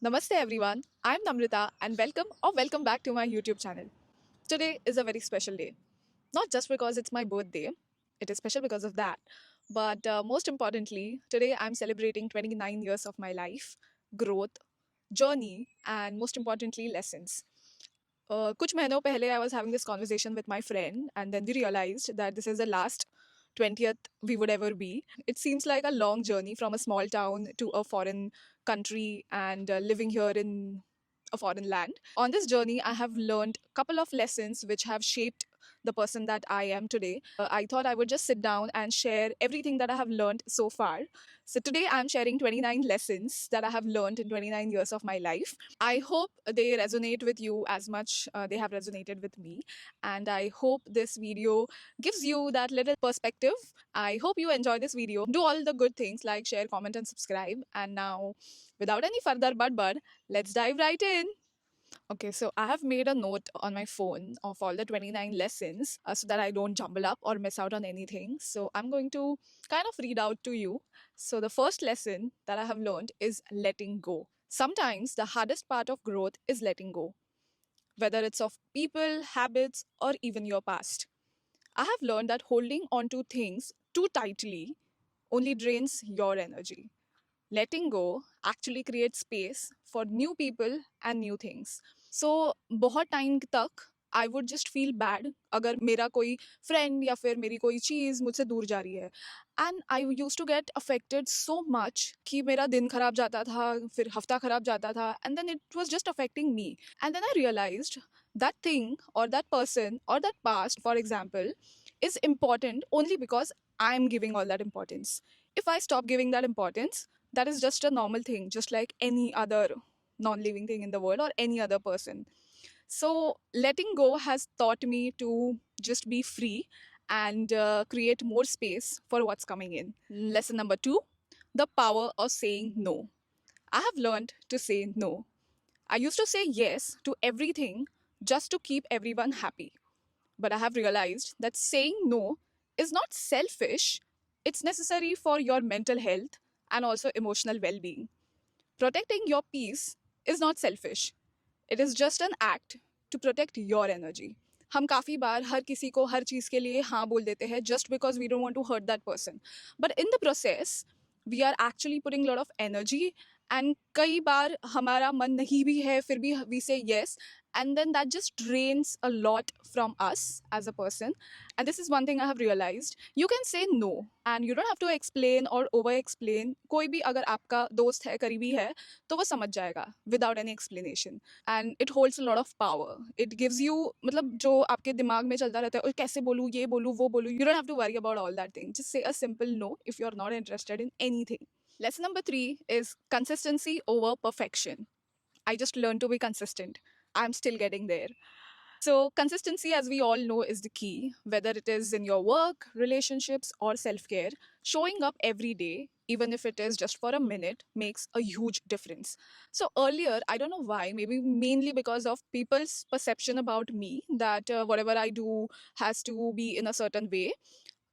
Namaste everyone, I'm Namrita and welcome back to my YouTube channel. Today is a very special day. Not just because it's my birthday, it is special because of that. But most importantly, today I'm celebrating 29 years of my life, growth, journey, and most importantly, lessons. कुछ महीनों पहले I was having this conversation with my friend and then we realized that this is the last 20th we would ever be. It seems like a long journey from a small town to a foreign country and living here in a foreign land. On this journey, I have learned a couple of lessons which have shaped the person that I am today. I thought I would just sit down and share everything that I have learned so far. So today I'm sharing 29 lessons that I have learned in 29 years of my life. I hope they resonate with you as much they have resonated with me. And I hope this video gives you that little perspective. I hope you enjoy this video. Do all the good things like share, comment, and subscribe. And now, without any further but, let's dive right in. Okay, so I have made a note on my phone of all the 29 lessons so that I don't jumble up or miss out on anything. So I'm going to kind of read out to you. So the first lesson that I have learned is letting go. Sometimes the hardest part of growth is letting go, whether it's of people, habits, or even your past. I have learned that holding on to things too tightly only drains your energy. Letting go actually creates space for new people and new things. So बहुत time तक I would just feel bad अगर मेरा कोई friend या फिर मेरी कोई चीज़ मुझसे दूर जा रही है and I use to get affected so much कि मेरा दिन खराब जाता था फिर हफ्ता खराब जाता था and then it was just affecting me and then I realised that thing or that person or that past, for example, is important only because I'm giving all that importance. If I stop giving that importance, that is just a normal thing, just like any other non living thing in the world or any other person. So, letting go has taught me to just be free and create more space for what's coming in. Lesson number two, the power of saying no. I have learned to say no. I used to say yes to everything just to keep everyone happy. But I have realized that saying no is not selfish, it's necessary for your mental health and also emotional well being. Protecting your peace is not selfish, it is just an act to protect your energy. हम काफ़ी बार हर किसी को हर चीज़ के लिए हाँ बोल देते हैं just because we don't want to hurt that person but in the process we are actually putting lot of energy and कई बार हमारा मन नहीं भी है फिर भी वी से yes and then that just drains a lot from us as a person. And this is one thing I have realized. You can say no and you don't have to explain or over explain. कोई भी अगर आपका दोस्त है करीबी है तो वो समझ जाएगा without any explanation. And it holds a lot of power. It gives you मतलब जो आपके दिमाग में चलता रहता है और कैसे बोलूँ ये बोलूँ वो बोलूँ, you don't have to worry about all that thing. Just say a simple no if you're not interested in anything. Lesson number 3 is consistency over perfection. I just learned to be consistent. I'm still getting there. So, consistency, as we all know, is the key, whether it is in your work, relationships, or self care. Showing up every day, even if it is just for a minute, makes a huge difference. So, earlier, I don't know why, maybe mainly because of people's perception about me that whatever I do has to be in a certain way.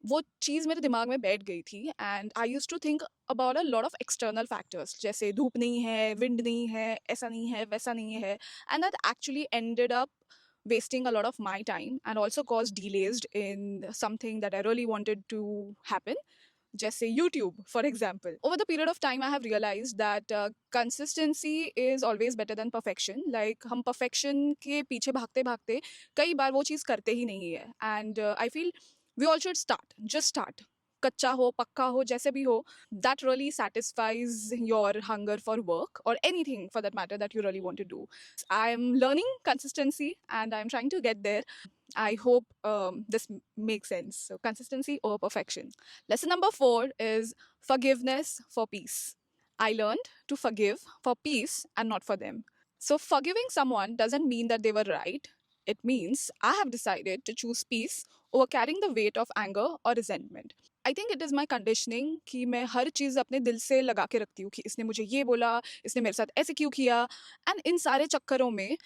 वो चीज़ मेरे दिमाग में बैठ गई थी and I use to think about a lot of external factors जैसे धूप नहीं है विंड नहीं है ऐसा नहीं है वैसा नहीं है and that actually ended up wasting a lot of my time and also caused delays in something that I really wanted to happen. Just say YouTube, for example. Over the period of time, I have realized that consistency is always better than perfection. Like हम perfection के पीछे भागते भागते कई बार वो चीज़ करते ही नहीं है. And I feel we all should start. Just start. कच्चा हो पक्का हो जैसे भी हो that really satisfies your hunger for work or anything for that matter that you really want to do. I'm learning consistency and I'm trying to get there. I hope this makes sense. So consistency over perfection. Lesson number 4 is forgiveness for peace. I learned to forgive for peace and not for them. So forgiving someone doesn't mean that they were right. It means I have decided to choose peace over carrying the weight of anger or resentment. I think it is my conditioning कि मैं हर चीज़ अपने दिल से लगा के रखती हूँ कि इसने मुझे ये बोला, इसने मेरे साथ ऐसे क्यों किया, एंड इन सारे चक्करों में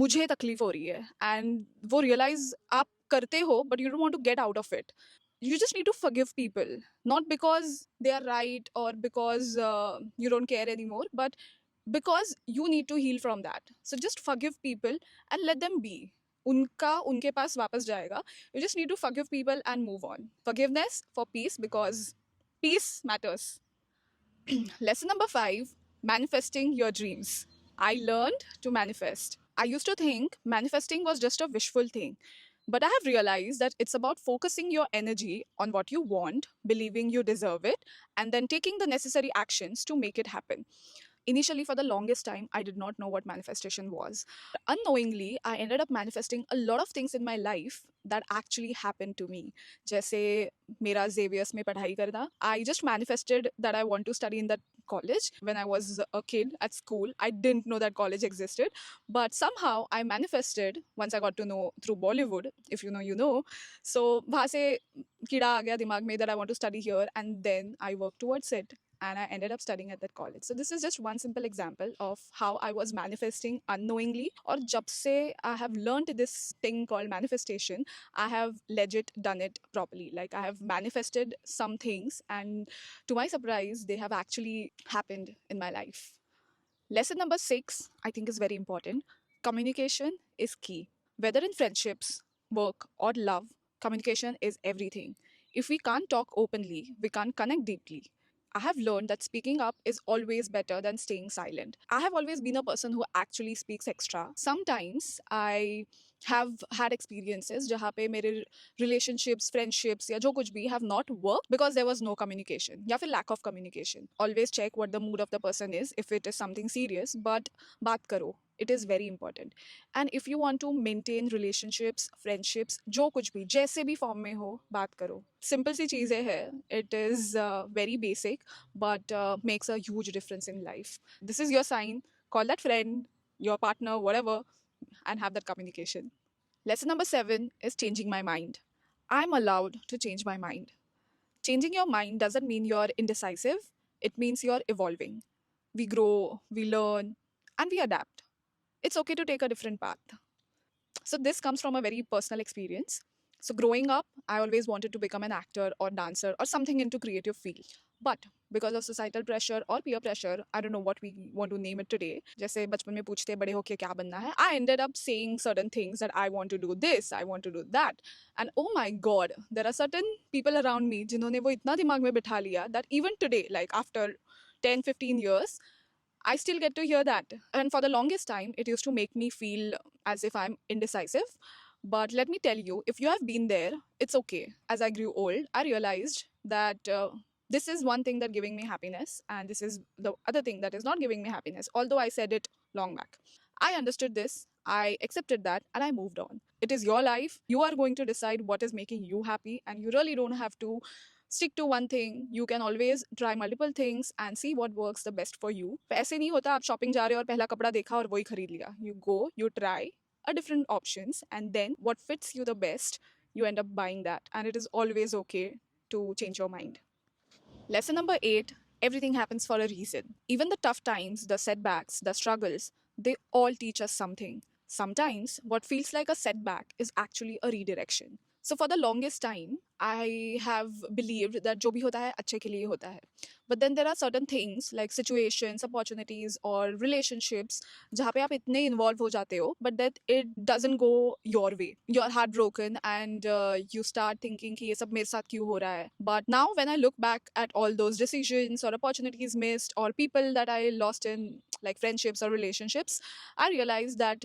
मुझे तकलीफ हो रही है एंड वो रियलाइज आप करते हो but you don't want to get out of it. You just need to forgive people, not because they are right or because you don't care anymore, but because you need to heal from that. So just forgive people and let them be. उनका उनके पास वापस जाएगा. You just need to forgive people and move on. Forgiveness for peace, because peace matters. Lesson number 5, manifesting your dreams. I learned to manifest. I used to think manifesting was just a wishful thing. But I have realized that it's about focusing your energy on what you want, believing you deserve it, and then taking the necessary actions to make it happen. Initially, for the longest time, I did not know what manifestation was. Unknowingly, I ended up manifesting a lot of things in my life that actually happened to me. जैसे मेरा Xavier's में पढ़ाई करना. I just manifested that I want to study in that college when I was a kid at school. I didn't know that college existed, but somehow I manifested once I got to know through Bollywood. If you know, you know. So वहाँ से कीड़ा आ गया दिमाग में that I want to study here, and then I worked towards it and I ended up studying at that college. So this is just one simple example of how I was manifesting unknowingly. Or jab se I have learned this thing called manifestation, I have legit done it properly. Like I have manifested some things, and to my surprise, they have actually happened in my life. Lesson number 6, I think, is very important. Communication is key. Whether in friendships, work, or love, communication is everything. If we can't talk openly, we can't connect deeply. I have learned that speaking up is always better than staying silent. I have always been a person who actually speaks extra. Sometimes I have had experiences जहाँ पे मेरे relationships, friendships या जो कुछ भी have not worked because there was no communication या फिर lack of communication. Always check what the mood of the person is if it is something serious, but बात करो. It is very important. And if you want to maintain relationships, friendships, जो कुछ भी जैसे भी form में हो, बात करो. Simple सी चीज़ें हैं. It is very basic, but makes a huge difference in life. This is your sign. Call that friend, your partner, whatever, and have that communication. Lesson number 7 is changing my mind. I'm allowed to change my mind. Changing your mind doesn't mean you're indecisive, it means you're evolving. We grow, we learn, and we adapt. It's okay to take a different path. So, this comes from a very personal experience. So, growing up, I always wanted to become an actor or dancer or something into creative field. But because of societal pressure or peer pressure, I don't know what we want to name it today. जैसे बचपन में पूछते बड़े होके क्या बनना है, I ended up saying certain things that I want to do this, I want to do that. And oh my god, there are certain people around me जिन्होंने वो इतना दिमाग में बिठा लिया that even today, like after 10-15 years, I still get to hear that. And for the longest time, it used to make me feel as if I'm indecisive. But let me tell you, if you have been there, it's okay. As I grew old, I realized that this is one thing that giving me happiness, and this is the other thing that is not giving me happiness, although I said it long back. I understood this, I accepted that, and I moved on. It is your life. You are going to decide what is making you happy, and you really don't have to stick to one thing. You can always try multiple things and see what works the best for you. ऐसे नहीं होता आप shopping जा रहे हो और पहला कपड़ा देखा और वही खरीद लिया. You go, you try a different options, and then what fits you the best, you end up buying that. And it is always okay to change your mind. Lesson number 8, everything happens for a reason. Even the tough times, the setbacks, the struggles, they all teach us something. Sometimes what feels like a setback is actually a redirection. So for the longest time, I have believed that जो भी होता है अच्छे के लिए होता है. But then there are certain things like situations, opportunities or relationships जहाँ पे आप इतने involve हो जाते हो, but that it doesn't go your way. You're heartbroken and you start thinking कि ये सब मेरे साथ क्यों हो रहा है. But now when I look back at all those decisions or opportunities missed or people that I lost in like friendships or relationships, I realized that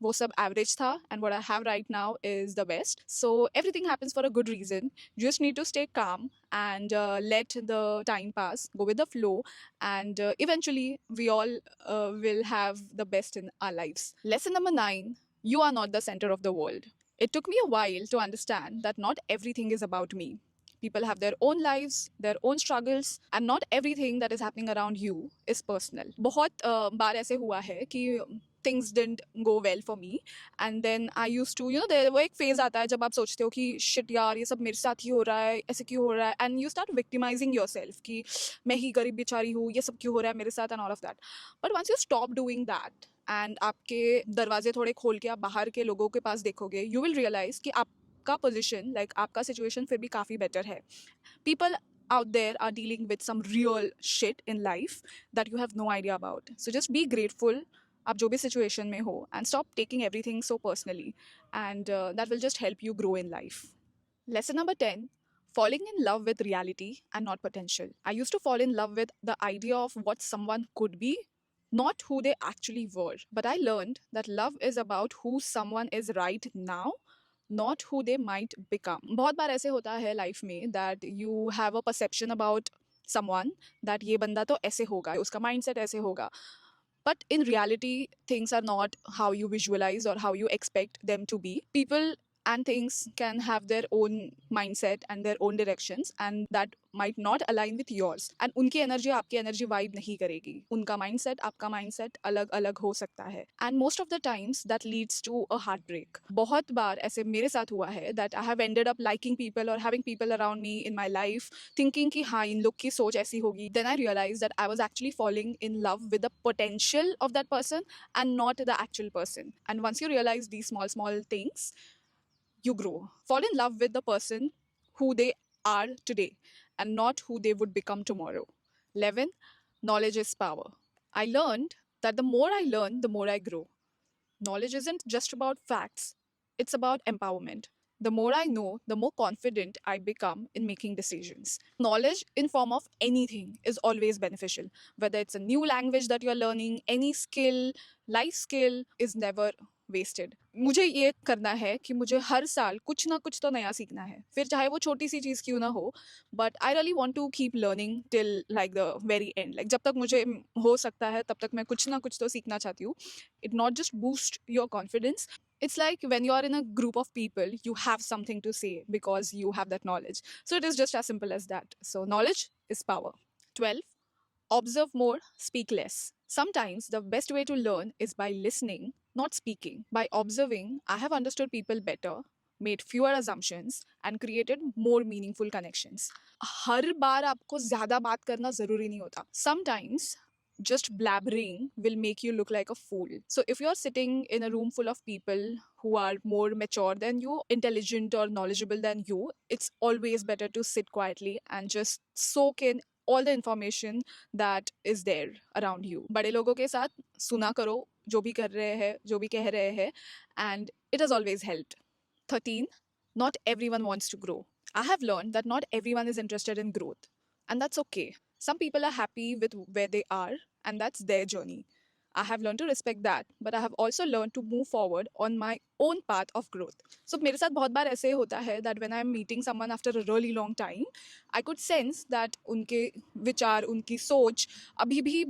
वो सब average था and what I have right now is the best. So everything happens for a good reason. You just need to stay calm and let the time pass, go with the flow, and eventually we all will have the best in our lives. Lesson number 9, you are not the center of the world. It took me a while to understand that not everything is about me. People have their own lives, their own struggles, and not everything that is happening around you is personal. बहुत बार ऐसे हुआ है कि things didn't go well for me, and then I used to, there वो एक phase आता है जब आप सोचते हो कि shit यार ये सब मेरे साथ ही हो रहा है, ऐसे क्यों हो रहा है, and you start victimizing yourself कि मैं ही गरीब बेचारी हूँ, ये सब क्यों हो रहा है मेरे साथ, and all of that. But once you stop doing that and आपके दरवाजे थोड़े खोल के आप बाहर के लोगों के पास देखोगे, you will realize कि आपका position, like आपका situation फिर भी काफ़ी better है. People out there are dealing with some real shit in life that you have no idea about. So just be grateful आप जो भी situation में हो and stop taking everything so personally, and that will just help you grow in life. Lesson number 10: falling in love with reality and not potential. I used to fall in love with the idea of what someone could be, not who they actually were. But I learned that love is about who someone is right now, not who they might become. बहुत बार ऐसे होता है life में that you have a perception about someone that ये बंदा तो ऐसे होगा, उसका mindset ऐसे होगा. But in reality, things are not how you visualize or how you expect them to be. People and things can have their own mindset and their own directions, and that might not align with yours. And उनकी energy आपकी energy vibe नहीं करेगी. उनका mindset आपका mindset अलग अलग हो सकता है. And most of the times that leads to a heartbreak. बहुत बार ऐसे मेरे साथ हुआ है that I have ended up liking people or having people around me in my life thinking कि हाँ इन लोग की सोच ऐसी होगी. Then I realized that I was actually falling in love with the potential of that person and not the actual person. And once you realize these small things, you grow. Fall in love with the person who they are today and not who they would become tomorrow. 11. Knowledge is power. I learned that the more I learn, the more I grow. Knowledge isn't just about facts, it's about empowerment. The more I know, the more confident I become in making decisions. Knowledge in form of anything is always beneficial. Whether it's a new language that you're learning, any skill, life skill is never wasted. मुझे ये करना है कि मुझे हर साल कुछ ना कुछ तो नया सीखना है, फिर चाहे वो छोटी सी चीज़ क्यों ना हो, but I really want to keep learning till like the very end. Like जब तक मुझे हो सकता है तब तक मैं कुछ ना कुछ तो सीखना चाहती हूँ. It not just boosts your confidence. It's like when you are in a group of people, you have something to say because you have that knowledge. So it is just as simple as that. So knowledge is power. 12. Observe more, speak less. Sometimes the best way to learn is by listening, not speaking. By observing, I have understood people better, made fewer assumptions, and created more meaningful connections. हर बार आपको ज़्यादा बात करना ज़रूरी नहीं होता. Sometimes just blabbering will make you look like a fool. So if you're sitting in a room full of people who are more mature than you, intelligent or knowledgeable than you, it's always better to sit quietly and just soak in all the information that is there around you. बड़े लोगों के साथ सुना करो जो भी कर रहे हैं, जो भी कह रहे हैं, and it has always helped. 13. Not everyone wants to grow. I have learned that not everyone is interested in growth, and that's okay. Some people are happy with where they are, and that's their journey. I have learned to respect that, but I have also learned to move forward on my own path of growth. So मेरे साथ बहुत बार ऐसे होता है that when I'm meeting someone after a really long time, I could sense that उनके विचार, उनकी सोच अभी भी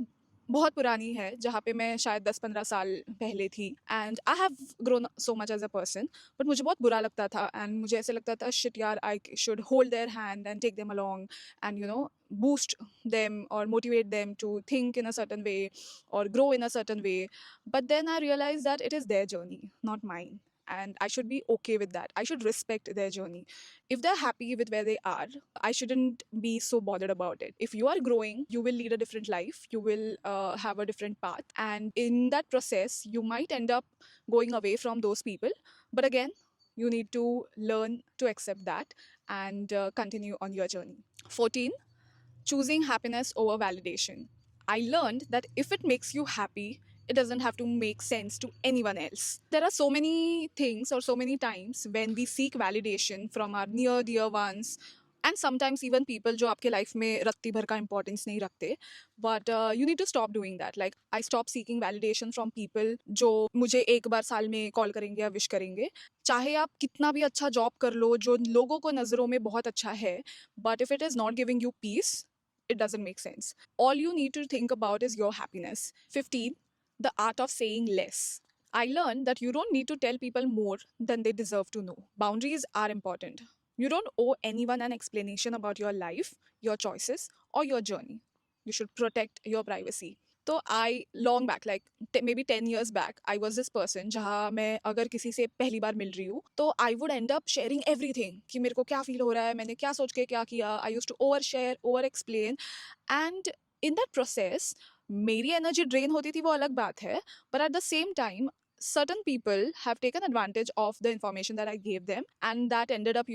बहुत पुरानी है, जहाँ पे मैं शायद 10-15 साल पहले थी. And I have grown so much as a person, but मुझे बहुत बुरा लगता था एंड मुझे ऐसे लगता था शिट यार, I should hold their hand and take them along and boost them or motivate them to think in a certain way or grow in a certain way. But then I realized that it is their journey, not mine, and I should be okay with that. I should respect their journey. If they're happy with where they are, I shouldn't be so bothered about it. If you are growing, you will lead a different life, you will have a different path, and in that process you might end up going away from those people. But again, you need to learn to accept that and continue on your journey. 14. Choosing happiness over validation. I learned that if it makes you happy, it doesn't have to make sense to anyone else. There are so many things or so many times when we seek validation from our near dear ones, and sometimes even people जो आपके life में रत्ती भर का importance नहीं रखते. But you need to stop doing that. Like I stop seeking validation from people जो मुझे एक बार साल में कॉल करेंगे या विश करेंगे. चाहे आप कितना भी अच्छा जॉब कर लो जो लोगों को नज़रों में बहुत अच्छा है, but if it is not giving you peace, it doesn't make sense. All you need to think about is your happiness. 15. The art of saying less. I learned that you don't need to tell people more than they deserve to know. Boundaries are important. You don't owe anyone an explanation about your life, your choices, or your journey. You should protect your privacy. तो I long back like may be 10 years back I was this person जहाँ मैं अगर किसी से पहली बार मिल रही हूँ तो I would and up sharing everything कि मेरे को क्या फील हो रहा है, मैंने क्या सोच के क्या किया. I use to over share, over explain, and in that process मेरी एनर्जी ड्रेन होती थी, वो अलग बात है. But at the same time certain people have taken advantage of the information that I gave them, and that ended up,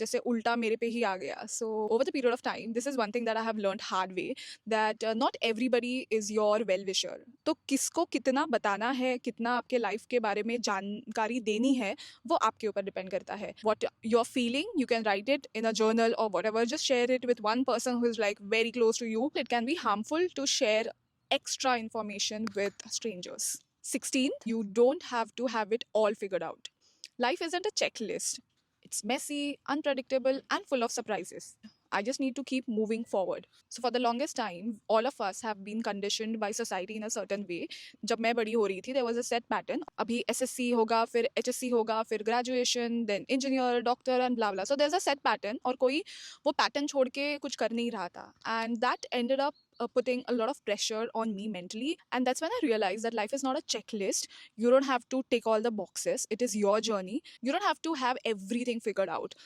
जैसे उल्टा मेरे पे ही आ गया. So over the period of time, this is one thing that I have learned hard way, that not everybody is your well wisher. तो किसको कितना बताना है, कितना आपके लाइफ के बारे में जानकारी देनी है, वो आपके ऊपर डिपेंड करता है. What you're feeling, you can write it in a journal or whatever. Just share it with one person who is like very close to you. It can be harmful to share extra information with strangers. 16th, you don't have to have it all figured out. Life isn't a checklist. It's messy, unpredictable, and full of surprises. I just need to keep moving forward. So for the longest time, all of us have been conditioned by society in a certain way. जब मैं बड़ी हो रही थी, there was a set pattern. अभी SSC होगा, फिर HSC होगा, फिर graduation, then engineer, doctor, and blah blah. So there's a set pattern, और कोई वो pattern छोड़ के कुछ कर नहीं रहा था. And that ended up putting a lot of pressure on me mentally. And that's when I realized that life is not a checklist. You don't have to tick all the boxes. It is your journey. You don't have to have everything figured out.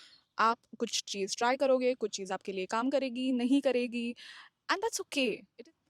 आप कुछ चीज़ try करोगे, कुछ चीज़ आपके लिए काम करेगी, नहीं करेगी, and that's okay.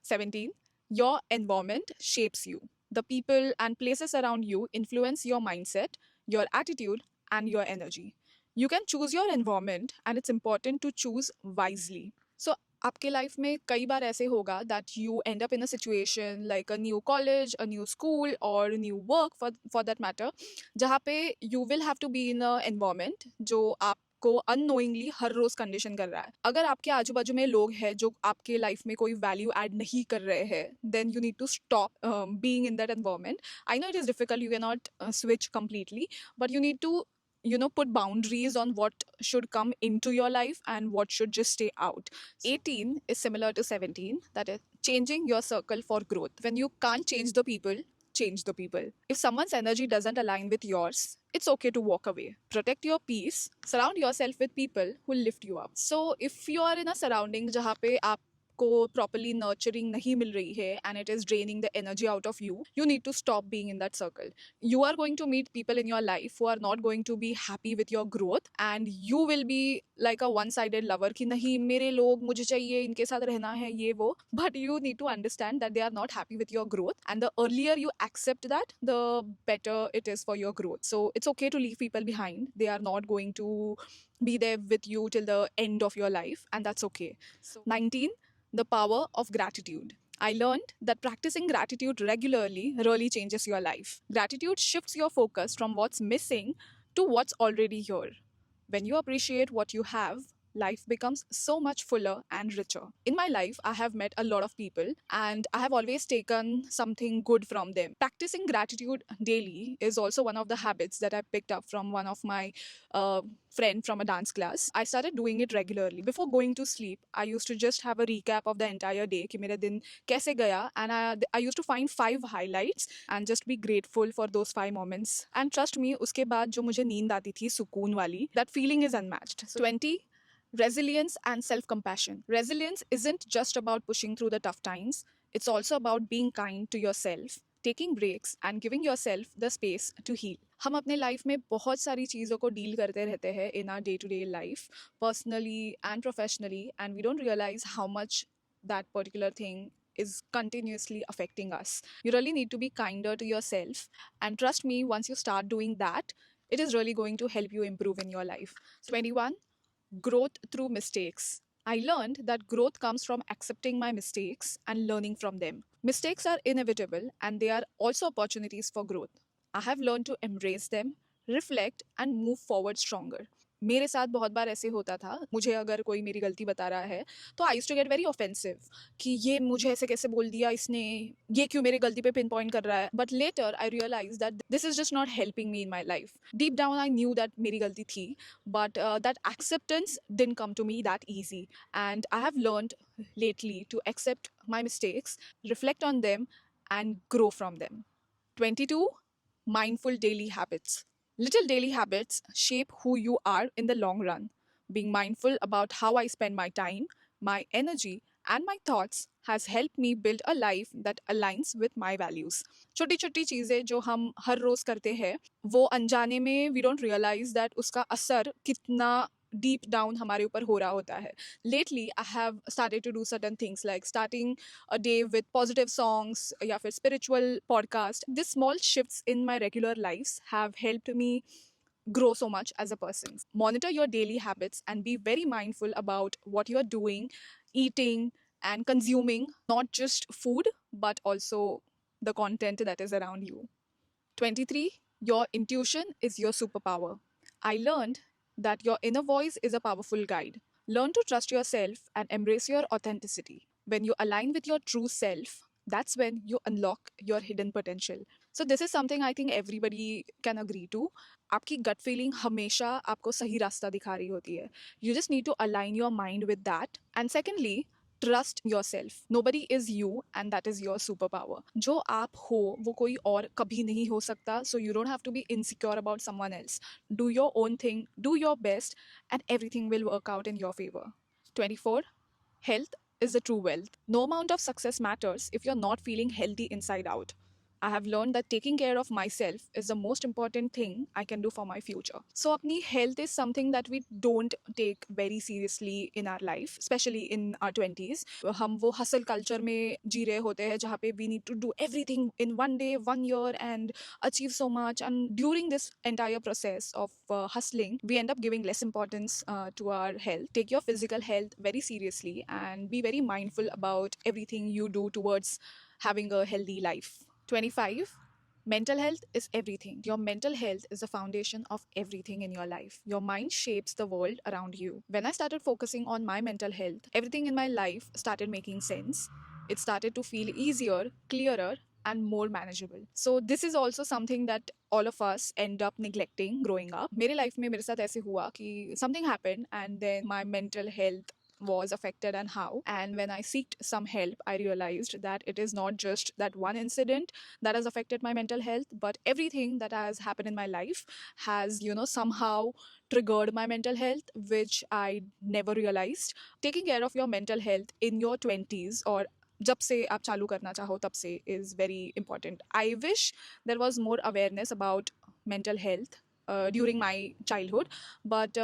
17, your environment shapes you. The people and places around you influence your mindset, your attitude, and your energy. You can choose your environment, and it's important to choose wisely. So आपके life में कई बार ऐसे होगा that you end up in a situation like a new college, a new school, or new work for that matter, जहाँ पे you will have to be in a environment जो आपको unknowingly हर रोज condition कर रहा है. अगर आपके आजू बाजू में लोग हैं जो आपके लाइफ में कोई वैल्यू ऐड नहीं कर रहे हैं, then you need to stop being in that environment. I know it is difficult, you can not switch completely, but you need to put boundaries on what should come into your life and what should just stay out. 18 is similar to 17, that is changing your circle for growth. When you can't change the people, change the people. If someone's energy doesn't align with yours, it's okay to walk away. Protect your peace. Surround yourself with people who lift you up. So if you are in a surrounding जहाँ पे आपको properly nurturing नहीं मिल रही है and it is draining the energy out of you, you need to stop being in that circle. You are going to meet people in your life who are not going to be happy with your growth, and you will be like a one-sided lover कि नहीं मेरे लोग मुझे चाहिए, इनके साथ रहना है, ये वो. But you need to understand that they are not happy with your growth, and the earlier you accept that, the better it is for your growth. So it's okay to leave people behind. They are not going to be there with you till the end of your life, and that's okay. So 19, the power of gratitude. I learned that practicing gratitude regularly really changes your life. Gratitude shifts your focus from what's missing to what's already here. When you appreciate what you have, life becomes so much fuller and richer. In my life, I have met a lot of people and I have always taken something good from them. Practicing gratitude daily is also one of the habits that I picked up from one of my friend from a dance class. I started doing it regularly. Before going to sleep, I used to just have a recap of the entire day कि मेरा दिन कैसे गया, and I used to find 5 highlights and just be grateful for those 5 moments. And trust me, उसके बाद जो मुझे नींद आती थी सुकून वाली, that feeling is unmatched. So 20, resilience and self-compassion. Resilience isn't just about pushing through the tough times. It's also about being kind to yourself, taking breaks and giving yourself the space to heal. हम अपने life में बहुत सारी चीज़ों को deal करते रहते हैं in our day-to-day life, personally and professionally, and we don't realize how much that particular thing is continuously affecting us. You really need to be kinder to yourself, and trust me, once you start doing that, it is really going to help you improve in your life. 21, growth through mistakes. I learned that growth comes from accepting my mistakes and learning from them. Mistakes are inevitable and they are also opportunities for growth. I have learned to embrace them, reflect, and move forward stronger. मेरे साथ बहुत बार ऐसे होता था, मुझे अगर कोई मेरी गलती बता रहा है तो I used to get very offensive कि ये मुझे ऐसे कैसे बोल दिया इसने, ये क्यों मेरी गलती पे पिन पॉइंट कर रहा है. But later I realise that this is just not helping me in my life. Deep down I knew that मेरी गलती थी, but that acceptance didn't come to me that easy. And I have learned lately to accept my mistakes, reflect on them, and grow from them. 22, mindful daily habits. Little daily habits shape who you are in the long run. Being mindful about how I spend my time, my energy, and my thoughts has helped me build a life that aligns with my values. छोटी छोटी चीज़ें जो हम हर रोज़ करते हैं, वो अनजाने में we don't realize that उसका असर कितना deep down हमारे ऊपर हो रहा होता है. Lately, I have started to do certain things like starting a day with positive songs या फिर spiritual podcast. These small shifts in my regular lives have helped me grow so much as a person. Monitor your daily habits and be very mindful about what you're doing, eating, and consuming, not just food, but also the content that is around you. 23, your intuition is your superpower. I learned that your inner voice is a powerful guide. Learn to trust yourself and embrace your authenticity. When you align with your true self, that's when you unlock your hidden potential. So this is something I think everybody can agree to. आपकी gut feeling हमेशा आपको सही रास्ता दिखा रही होती है. You just need to align your mind with that. And secondly, trust yourself. Nobody is you and that is your superpower. जो आप हो वो कोई और कभी नहीं हो सकता. So you don't have to be insecure about someone else. Do your own thing, do your best, and everything will work out in your favor. 24. Health is the true wealth. No amount of success matters if you're not feeling healthy inside out. I have learned that taking care of myself is the most important thing I can do for my future. So, apni health is something that we don't take very seriously in our life, especially in our 20s. हम वो hustle culture में जी रहे होते हैं जहाँ पे we need to do everything in one day, 1 year and achieve so much. And during this entire process of hustling, we end up giving less importance to our health. Take your physical health very seriously and be very mindful about everything you do towards having a healthy life. 25. Mental health is everything. Your mental health is the foundation of everything in your life. Your mind shapes the world around you. When I started focusing on my mental health, everything in my life started making sense. It started to feel easier, clearer, and more manageable. So this is also something that all of us end up neglecting growing up. मेरे life में मेरे साथ ऐसे हुआ कि something happened and then my mental health was affected and how. And when I sought some help, I realized that it is not just that one incident that has affected my mental health, but everything that has happened in my life has, somehow triggered my mental health, which I never realized. Taking care of your mental health in your 20s or जब से आप चालू करना चाहो तब से is very important. I wish there was more awareness about mental health during my childhood, but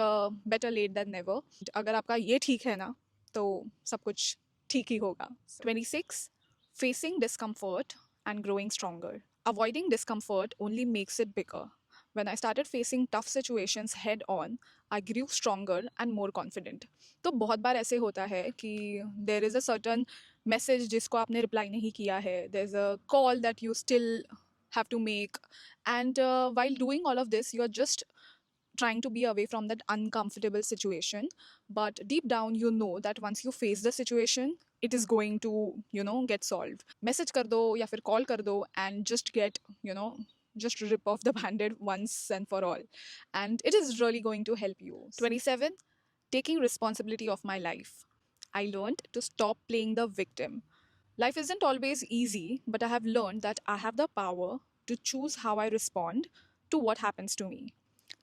better late than never. अगर आपका ये ठीक है ना तो सब कुछ ठीक ही होगा. 26. Facing discomfort and growing stronger. Avoiding discomfort only makes it bigger. When I started facing tough situations head on, I grew stronger and more confident. तो बहुत बार ऐसे होता है कि there is a certain message जिसको आपने reply नहीं किया है. There's a call that you still have to make. And while doing all of this, you're just trying to be away from that uncomfortable situation. But deep down, you know that once you face the situation, it is going to, get solved. Message kar do ya fir call kar do and just get, just rip off the band-aid once and for all. And it is really going to help you. 27, taking responsibility of my life. I learned to stop playing the victim. Life isn't always easy, but I have learned that I have the power to choose how I respond to what happens to me.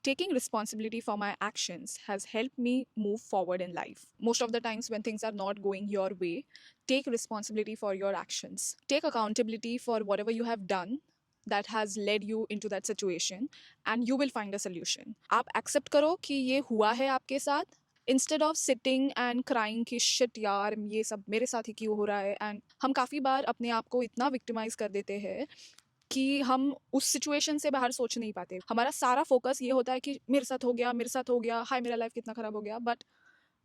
Taking responsibility for my actions has helped me move forward in life. Most of the times, when things are not going your way, take responsibility for your actions. Take accountability for whatever you have done that has led you into that situation, and you will find a solution. आप accept करो कि ये हुआ है आपके साथ, instead of sitting and crying कि shit यार ये सब मेरे साथ ही क्यों हो रहा है. एंड हम काफ़ी बार अपने आप को इतना विक्टिमाइज कर देते हैं कि हम उस सिचुएशन से बाहर सोच नहीं पाते. हमारा सारा फोकस ये होता है कि मेरे साथ हो गया, हाय मेरा लाइफ कितना खराब हो गया. But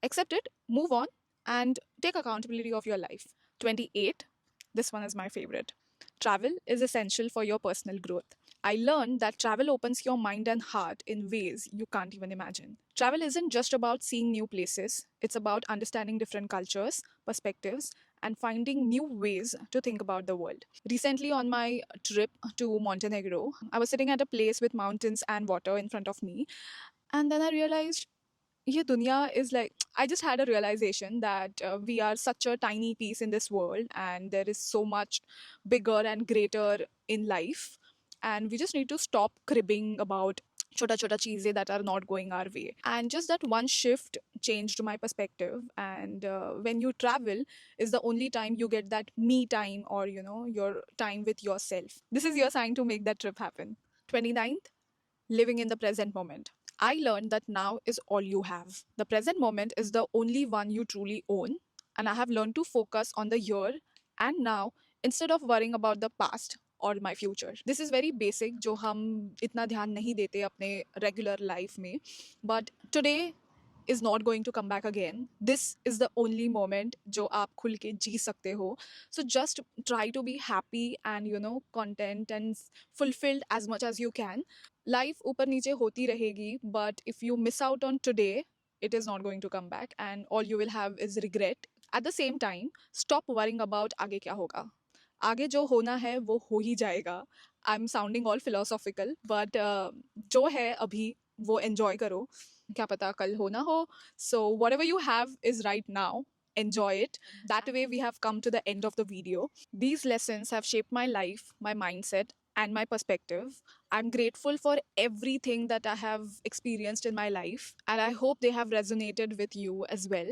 accept it, move on, and take accountability of your life. 28, this one is my favorite. Travel is essential for your personal growth. I learned that travel opens your mind and heart in ways you can't even imagine. Travel isn't just about seeing new places, it's about understanding different cultures, perspectives, and finding new ways to think about the world. Recently, on my trip to Montenegro, I was sitting at a place with mountains and water in front of me, and then I realized ये दुनिया is like, I just had a realization that we are such a tiny piece in this world and there is so much bigger and greater in life, and we just need to stop cribbing about chota chota cheeses that are not going our way. And just that one shift changed my perspective. And when you travel is the only time you get that me time, or your time with yourself. This is your sign to make that trip happen. 29th, living in the present moment. I learned that now is all you have. The present moment is the only one you truly own. And I have learned to focus on the here and now instead of worrying about the past or my future. This is very basic जो हम इतना ध्यान नहीं देते अपने regular life में. But today is not going to come back again. This is the only moment जो आप खुल के जी सकते हो. So just try to be happy and content and fulfilled as much as you can. Life ऊपर नीचे होती रहेगी, but if you miss out on today, it is not going to come back and all you will have is regret. At the same time, stop worrying about आगे क्या होगा. आगे जो होना है वो हो ही जाएगा. I'm sounding all philosophical, but जो है अभी वो enjoy करो. क्या पता कल हो ना हो. So whatever you have is right now. Enjoy it. That way we have come to the end of the video. These lessons have shaped my life, my mindset, and my perspective. I'm grateful for everything that I have experienced in my life, and I hope they have resonated with you as well.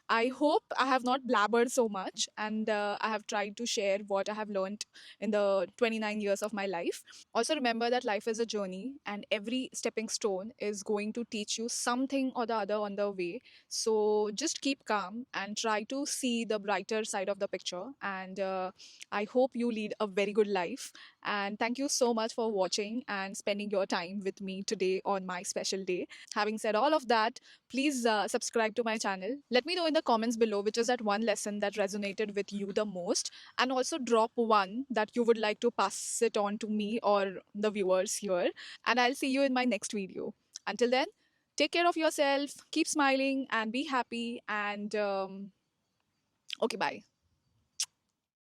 I hope I have not blabbered so much and I have tried to share what I have learned in the 29 years of my life. Also, remember that life is a journey and every stepping stone is going to teach you something or the other on the way. So, just keep calm and try to see the brighter side of the picture. And I hope you lead a very good life. And thank you so much for watching and spending your time with me today on my special day. Having said all of that, please subscribe to my channel. Let me know in the comments below which is that one lesson that resonated with you the most, and also drop one that you would like to pass it on to me or the viewers here. And I'll see you in my next video. Until then, take care of yourself, keep smiling, and be happy. And okay, bye.